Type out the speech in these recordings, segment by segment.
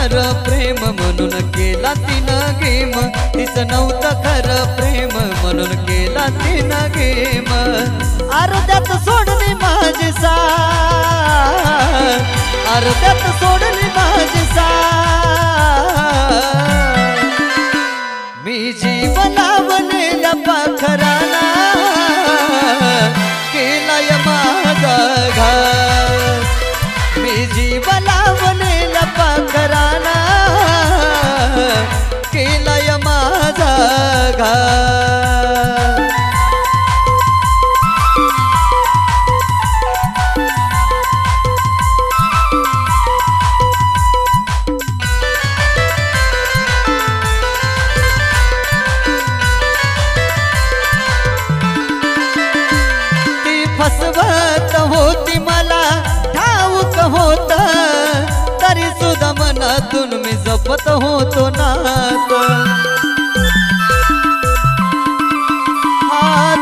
खरं प्रेम म्हणून केला तिनं गेम, तिचं नव्हतं खरं प्रेम म्हणून केला तिनं गेम। अर्ध्यात सोडली माझी साथ, अर्ध्यात सोडली माझी साथ, मी जीव लावलेल्या पाखराला केलाय माझा घात, मी जीव लावलेल्या पाखराला केलाय माझा घात। फसवत होती मला ठाऊक होत, तरी सुद्धा मनातून मी जपत होतो नात।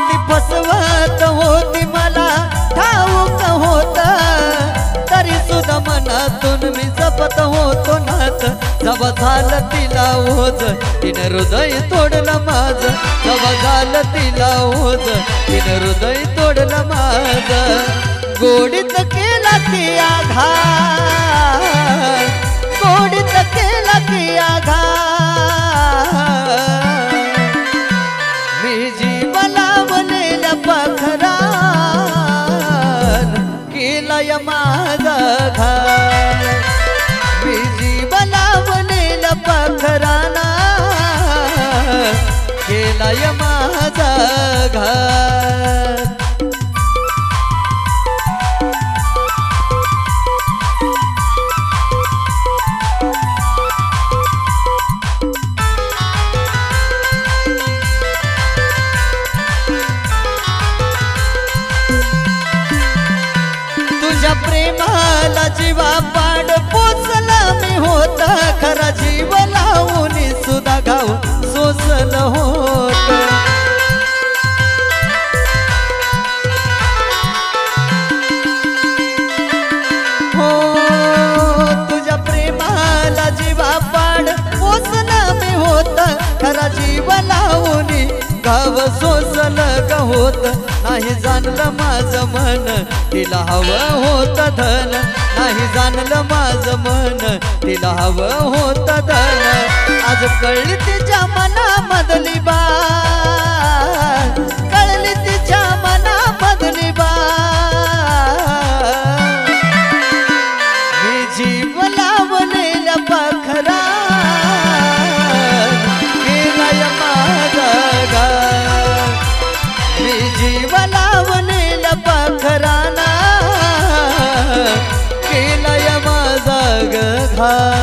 ती फसवत होती मला ठाऊक होत, तरी सुद्धा मनातून मी जपत होतो नात। जब झालं तिला ओझ तिनं हृदय तोडलं माझं, जब झालं तिला ओझ तिनं हृदय तोडलं माझं। गोडीत केला ती आघात, गोडीत केला ती आघात, मी जीव लावलेल्या पाखरान केलाय माझा घात, मी जीव लावलेल्या पाखराना केलाय माझा घात। तुझ्या प्रेमाला जीवा पाड पोचला मी होता, खरा जीव लावून सुद्धा गाव सोसलं होत। हो तुझ्या प्रेमाला जीवा पाड पोचला मी होता, खरा जीव लावून गाव सोसलं का होत। नाही जाणलं माझं मन तिला हवं होत धन, नाही जाणलं माझं मन तिला हवं होत धन। आज कळली तिच्या मनामधली बात, कळली तिच्या मनामधली बात, मी जीव लावलेल्या पाखरान केलाय माझा घात, मी जीव लावलेल्या पाखराना केलाय माझा घात।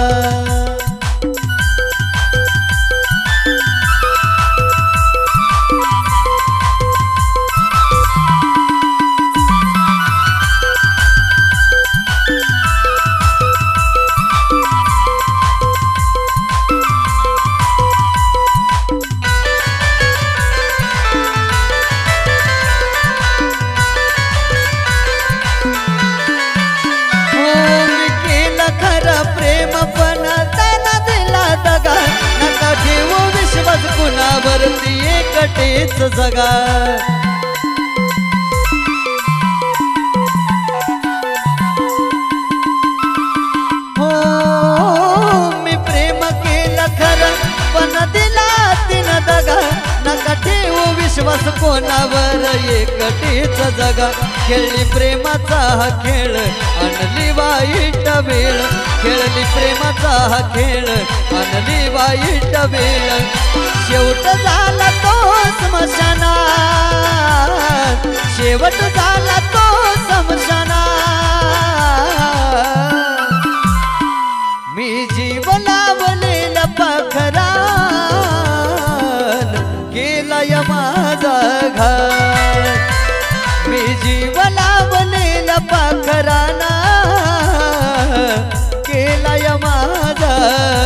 कुणावरती एकटेच जगा, हो मी प्रेम केलं खरं पण दिला तिनं दगा। नका ठेवू विश्वास कोणावर एकटेच जगा, खेळली प्रेमाचा हा खेळ आणली वाईट वेळ, खेळली प्रेमाचा हा खेळ आणली वाईट वेळ। शेवट झाला तो स्मशानात, शेवट झाला तो स्मशानात, मी जीव लावलेल्या पाखरान केलाय माझा घात, मी जीव लावलेल्या पाखराना केलाय माझा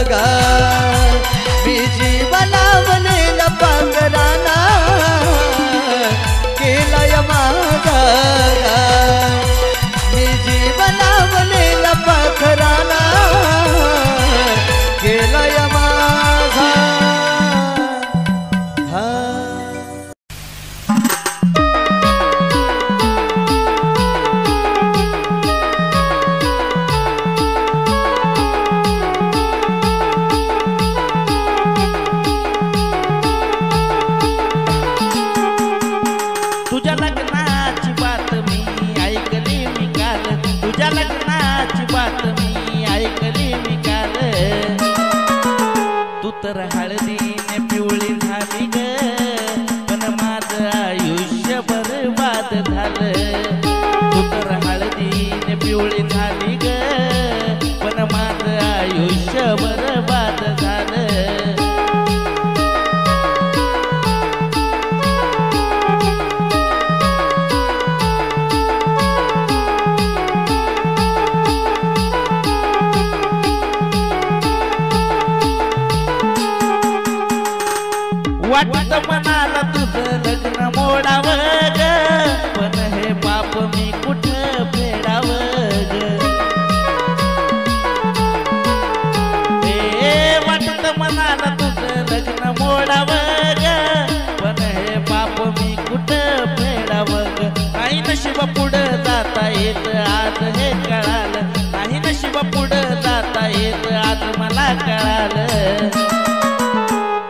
घात, मी जीव लावलेल्या पाखराना केलाय माझा घात, मी जीव लावलेल्या पाखराना मनाची बातमी ऐकली मी काल तू तर हळदीने पिवळी झाली ग पण माझं आयुष्य बरबाद झालं तू तर हळदीने पिवळी झाली ग पण माझं आयुष्य बरबाद झालं वाटत मनाला तुझं लग्न मोडावं ग पण हे पाप मी कुठं फेडावं ग वाटत मनाला तुझं लग्न मोडावं ग पण हे पाप मी कुठं फेडावं ग नाही नशीब पुढं जाता येत आज हे कळालं नाही नशीब पुढं जाता येत आज मला कळालं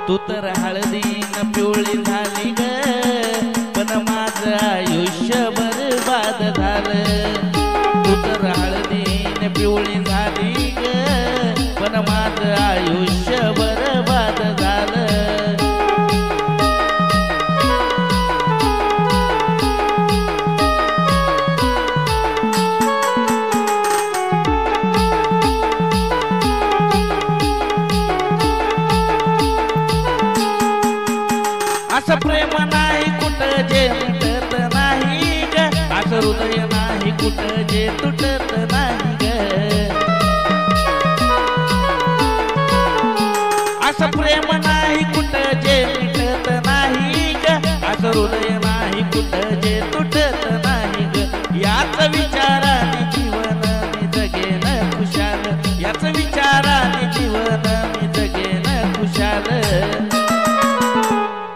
तू तर हळदीन पिवळी झाली ग पण माझं आयुष्य बरबाद झालं तू तर हळदीन पिवळी झाली ग पण माझं आयुष्य बरबाद झालं असं प्रेम नाही कुठं जे तुटत नाही ग असं हृदय नाही कुठं जे तुटत नाही ग असं प्रेम नाही कुठं जे तुटत नाही ग असं हृदय नाही कुठं जे तुटत नाही ग याच विचाराने जीवन मी जगेन खुशाल याच विचाराने जीवन मी जगेन खुशाल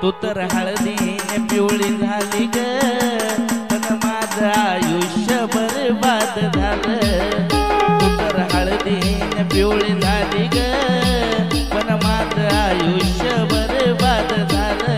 तू तर हळदीने पिवळी झाली ग पण माझं आयुष्य बरबाद झालं तू तर हळदीने पिवळी झाली ग पण माझं आयुष्य बरबाद झालं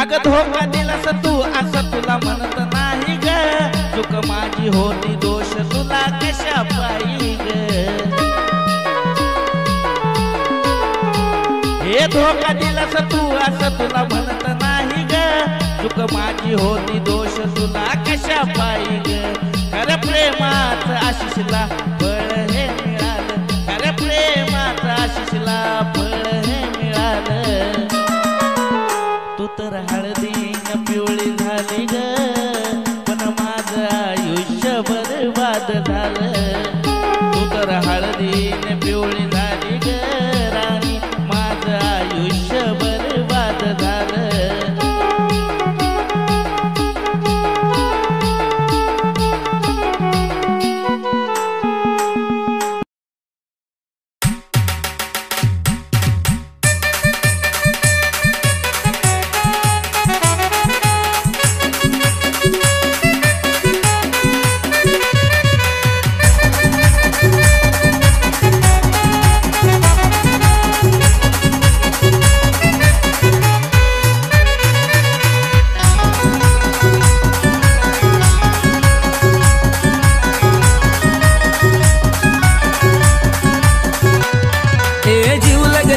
अग धोका दिलास तू असं तुला म्हणत नाही ग चूक माझी होती दोष तुला कशा पायी ग हे धोका दिलास तू असं तुला म्हणत नाही ग चूक माझी होती दोष तुला कशा पायी ग खरं प्रेमाच आशिषला फळ हे मिळालं खरं प्रेमाच आशिषला फळ हे मिळालं तू तर हळदीन पिवळी झाली ग पण माझं आयुष्य बरबाद झालं तू तर हळदीन पिवळी झाली ग राणी माझं आयुष्य बरबाद झालं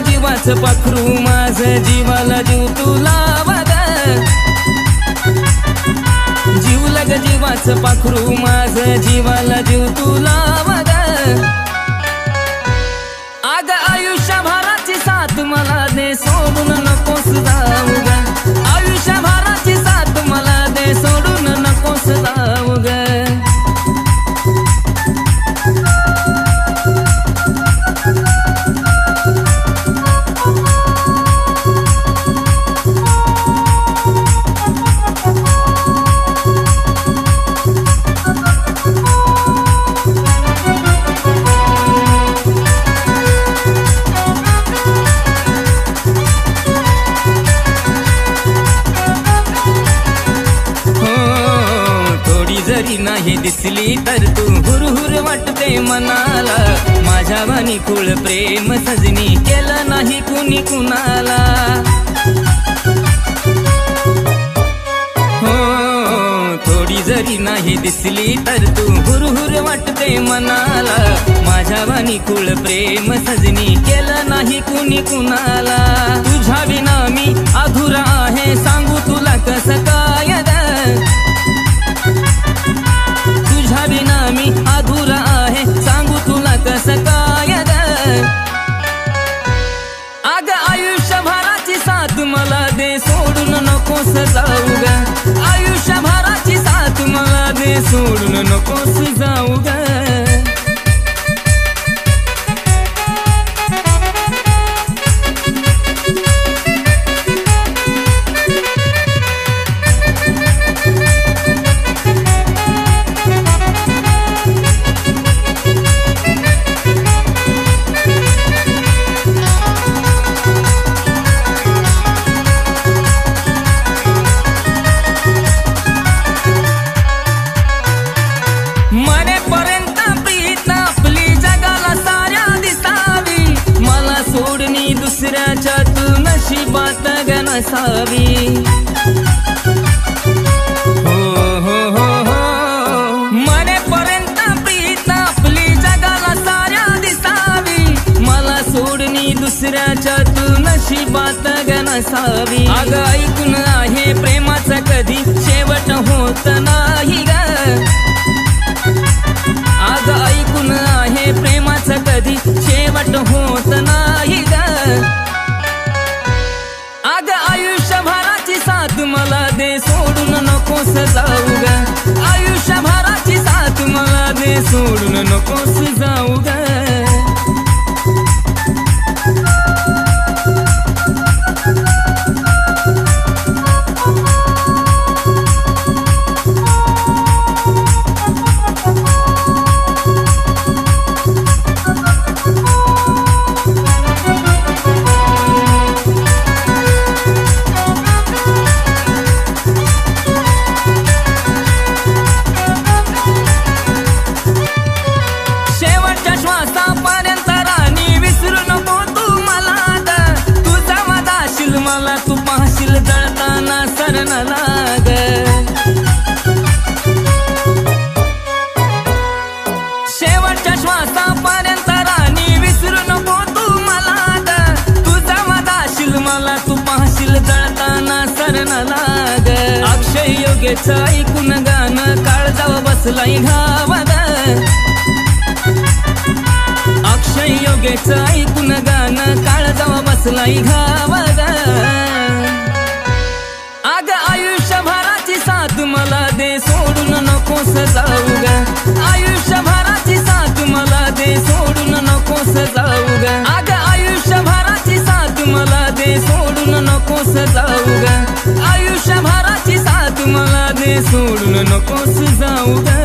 जीवाचं पाखरू माझं जीवाला जीव तुला बघ जीव लग जीवाचं पाखरू माझं जीवाला जीव तुला बघ आग आयुष्यभराची साथ मला दे सोडून नकोस जाऊ ग आयुष्यभराची साथ मला दे सोडून नकोस जाऊ ग नाही दिसली तर तू हुरहुर वाटते मनाला माझ्या वाणी खुळ प्रेम सजनी केलं नाही कुणी कुणाला थोडी जरी नाही दिसली तर तू हुरहुर वाटते मनाला माझ्या वाणी खुळ प्रेम सजनी केलं नाही कुणी कुणाला तुझ्या विना मी अधुरा आहे सांगू तुला कसं काय तुझ्या विना मी अधुरा आहे सांगू तुला कसं काय अग आयुष्यभराची साथ मला दे सोडून नकोस जाऊ ग आयुष्यभराची साथ मला दे सोडून नकोस जाऊ ग दुसऱ्याच्या तू नशिबात ग नसावी हो हो हो हो मरेपर्यंत प्रीत आपली जगाला साऱ्या दिसावी मला सोडणी दुसऱ्याच्या तू नशिबात ग नसावी अग ऐकून आहे प्रेमाचं कधी शेवट होत नाही ग अग ऐकून आहे प्रेमाचं कधी शेवट होत नाही ग अग आयुष्यभराची साथ मला दे सोडून नकोस जाऊ ग आयुष्यभराची साथ मला दे सोडून नकोस जाऊ ग तू पाहशील जळताना सरण लाग शेवटच्या श्वासापर्यंत राणी विसरू नको तू मला तुझा वादाशील मला तू पाहशील जळताना सरण लाग अक्षय योगेचं ऐकून गाणं काळजाव बसलाय घावग अक्षय योगेचं ऐकून गाणं काळजाव बसलाय घावग अग आयुष्यभराची साथ मला दे सोडून नकोस जाऊ ग आयुष्यभराची साथ मला दे सोडून नकोस जाऊ ग अग आयुष्यभराची साथ मला दे सोडून नकोस जाऊ ग आयुष्यभराची साथ मला दे सोडून नकोस जाऊ ग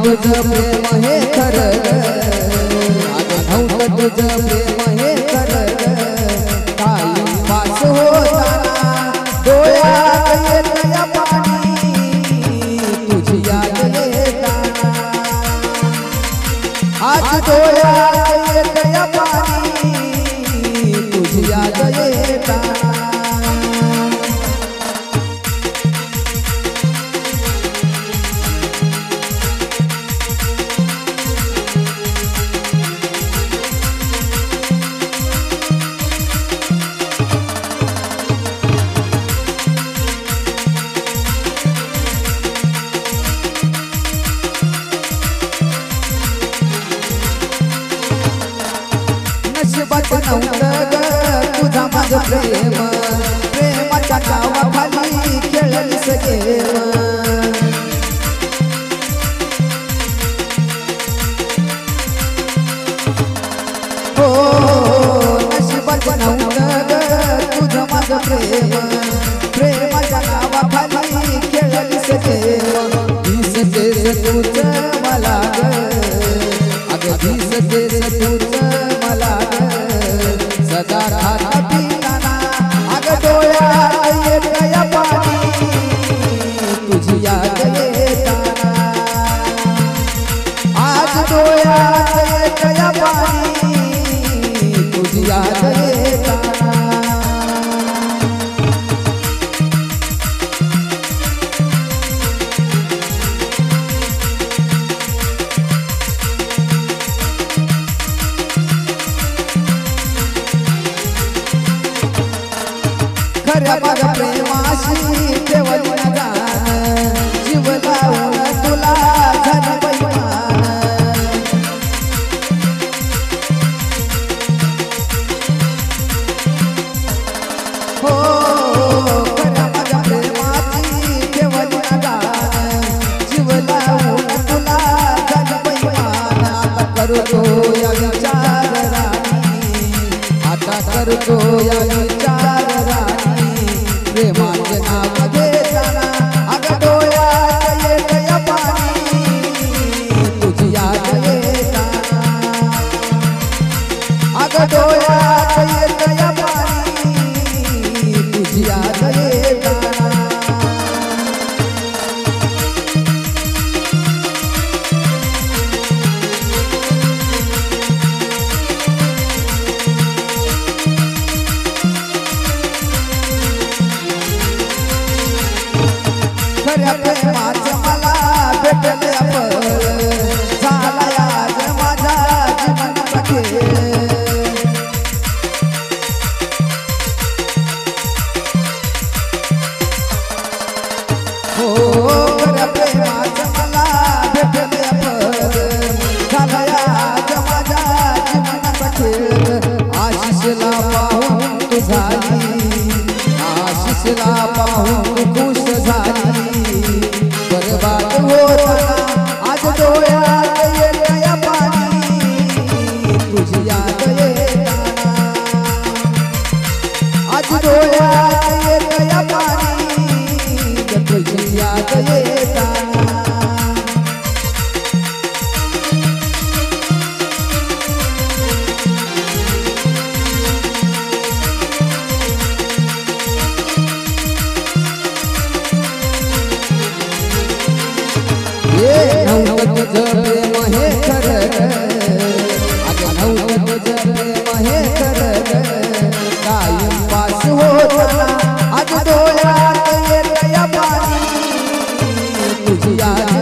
तुझं प्रेम हे खरं नव्हतं तुझं प्रेम हे खरं कायम पास होताना डोळ्यात डोळ्यात येतया पाणी तुझी याद येताना नशिबात नव्हतं ग तुझा माझं प्रेम प्रेमाच्या नावाखाली खेळलीस गेम हो नशिबात नव्हतं ग तुझं माझं प्रेम प्रेमाच्या नावाखाली खेळलीस गेम दिसतेस तूच मला ग अगं दिसतेस तूच मला सदा राहता पिताना अगं डोळ्यात येतया पाणी तुझी याद येताना आज डोळ्यात येतया पाणी तुझी याद येताना खऱ्या माझ्या प्रेमाशी ठेवली ना गाणं जीव लावून तुला झालं बैमान हो खऱ्या माझ्या प्रेमाशी ठेवली ना गाणं जीव लावून तुला झालं बैमान आता करतो या विचार राणी आता करतो या विचार प्रेमाचे नाव घेताना अगं डोळ्यात येतया पाणी तुझी याद येताना अगं डोळ्यात येतया पाणी तुझी याद येताना खऱ्या प्रेमाचं मला भेटलंय फळ झालाय आज माझ्या जीवनाचा खेळ हो खऱ्या प्रेमाचं मला भेटलंय फळ झालाय आज माझ्या जीवनाचा खेळ आशिषला पाहून तू झाली आशिषला पाहून खुश झाली बरबाद होताना आज डोळ्यात येतया पाणी तुझी याद येताना आज डोळ्यात येतया पाणी तुझी याद येताना नव्हतं तुझं प्रेम हे खरं अगं नव्हतं तुझं प्रेम हे खरं कायम पास होताना आज डोळ्यात येतया पाणी तुझी याद